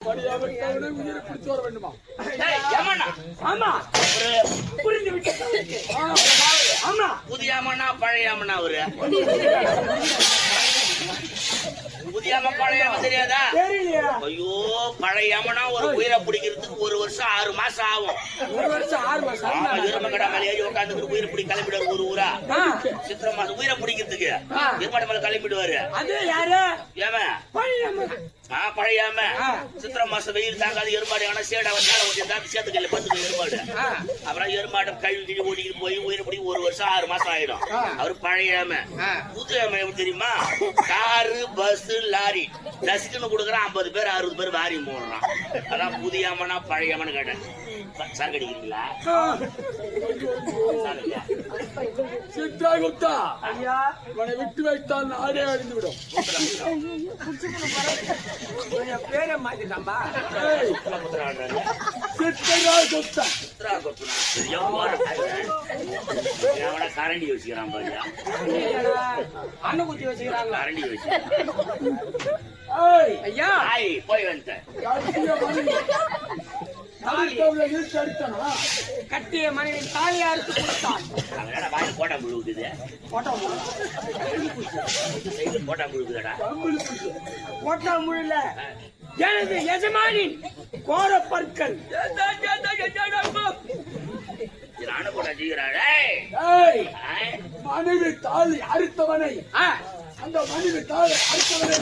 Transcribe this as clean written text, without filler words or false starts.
உயிரை பிடிச்சு வர வேண்டுமா? ஆமா புரிந்து விட்டு. ஆமா புதியாமனா பழையாமனா அவரு புதியாம பழையாம தெரியாதா? ஐயோ பழையாமனா ஒரு உயிரை பிடிக்கிறதுக்கு 1 வருஷம் 6 மாசம் ஆகும். 1 வருஷம் 6 மாசம் எருமகடா மேல ஏறி உட்காந்துட்டு உயிரை பிடி கிளம்பிடுவாரு. ஒரு ஊரா சித்திரை மாசம் உயிரை பிடிக்கிறதுக்கு எருமட மேல கிளம்பிடுவாரு. அது யாரு? பழையாம சித்திரை மாசம் வெயில் தாங்காது. எருமாடு ஆனா சேடா வந்து சேத்துக்கல்ல 10 எருமாடு. அப்புறம் எருமாடு கழுவி கிழி ஓடிக்கிட்டு போய் உயிரை பிடி 1 வருஷம் 6 மாசம் ஆயிடும். அவரு பழையாம. புதியாம எப்படி தெரியுமா? காரு பஸ் லாரி ரசிக்கணும் கொடுக்குறான். 50 பேர் 60 பேர் வாரி போடுறான். அதான் புதியாமனா பழையாமனு கேட்டேன். சார் கடிக்கிறீங்களா? சித்ராகுப்தா இவனை விட்டு வைத்தால் நாடே அழிந்து விடும். பேரை மாத்திட்டாம்பா. சித்ராகுப்தா கரண்டி வச்சுக்கிறான் பாரியா. அண்ணன் குத்தி வச்சுக்கிறாங்க. கரண்டி வச்சுக்கிறான். ஐயா போய் வந்துட்டேன். கட்டிய மனைவி தாலியா அறுத்து கொடுத்தான். போட்டா முழுகுது. போட்டா முழுகுதடா. போட்டா முழுல எனது எஜமானின் கோர பற்கள். மனைவி தாலி அறுத்தவனை அந்த மனைவி தாலி அறுத்தவனை